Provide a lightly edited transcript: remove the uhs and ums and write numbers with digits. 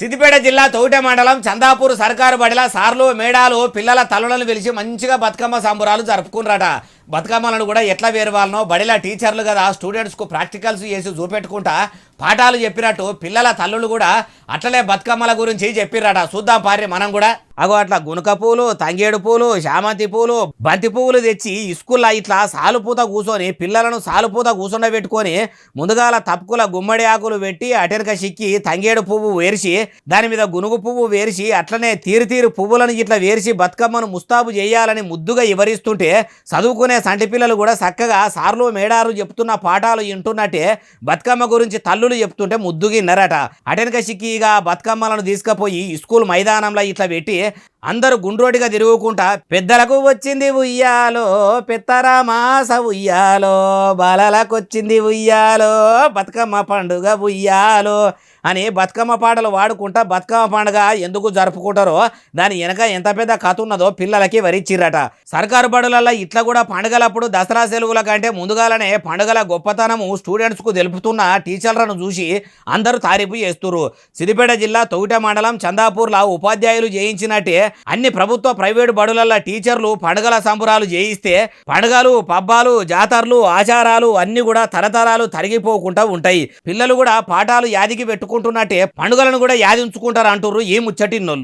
సిద్దిపేట జిల్లా తౌట మండలం చందాపూర్ సర్కారు బడిల సార్లు మేడాలు పిల్లల తల్లులను పిలిచి మంచిగా బతుకమ్మ సంబురాలు జరుపుకున్నారట. బతుకమ్మలను కూడా ఎట్లా వేరువాలనో బడిల టీచర్లు కదా స్టూడెంట్స్కు ప్రాక్టికల్స్ చేసి చూపెట్టుకుంటా పాఠాలు చెప్పినట్టు పిల్లల తల్లులు కూడా అట్లనే బతుకమ్మల గురించి చెప్పిరట. చూద్దాం పారి మనం కూడా. అగో అట్లా గునుక పూలు, తంగేడు పూలు, శామంతి పూలు, బంతి పువ్వులు తెచ్చి స్కూల్లో ఇట్లా సాలుపూత కూర్చొని పిల్లలను సాలుపూత కూర్చుండబెట్టుకొని ముందుగాల తప్పుకుల గుమ్మడి ఆకులు పెట్టి అటెనక సిక్కి తంగేడు పువ్వు వేరిసి దాని మీద గునుగు పువ్వు వేరిసి అట్లనే తీరు పువ్వులను ఇట్లా వేరిసి బతుకమ్మను ముస్తాబు చేయాలని ముద్దుగా వివరిస్తుంటే చదువుకునే సంటి పిల్లలు కూడా చక్కగా సార్లు మేడారు చెప్తున్న పాఠాలు వింటున్నట్టే బతుకమ్మ గురించి తల్లులు చెప్తుంటే ముద్దుగా విన్నారట. అటెనక సిక్కిగా బతుకమ్మలను తీసుకుపోయి స్కూల్ మైదానంలో ఇట్లా పెట్టి అందరూ గుండ్రోటిగా తిరుగుకుంటా పెద్దలకు వచ్చింది ఉయ్యాలో పెత్తరమాస ఉయ్యాలో బాలలకొచ్చింది ఉయ్యాలో బతుకమ్మ పండుగ ఉయ్యాలో అని బతుకమ్మ పాటలు వాడుకుంటా బతుకమ్మ పండుగ ఎందుకు జరుపుకుంటారో దాని వెనక ఎంత పెద్ద కథ ఉన్నదో పిల్లలకి వరిచ్చిరట. సర్కారు బడులలో ఇట్లా కూడా పండుగలప్పుడు దసరా సెలవుల కంటే ముందుగాలనే పండుగల గొప్పతనము స్టూడెంట్స్కు తెలుపుతున్న టీచర్లను చూసి అందరూ తారీఫు చేస్తున్నారు. సిద్దిపేట జిల్లా తౌట మండలం చందాపూర్లో ఉపాధ్యాయులు చేయించినట్టే అన్ని ప్రభుత్వ ప్రైవేటు బడులలో టీచర్లు పండుగల సంబురాలు చేయిస్తే పండుగలు పబ్బాలు జాతరలు ఆచారాలు అన్ని కూడా తరతరాలు తరిగిపోకుండా ఉంటాయి. పిల్లలు కూడా పాఠాలు యాదికి పెట్టుకుంటున్నట్టే పండుగలను కూడా యాది ఉంచుకుంటారు అంటుర్రు ఈ ముచ్చటిన్నోళ్ళు.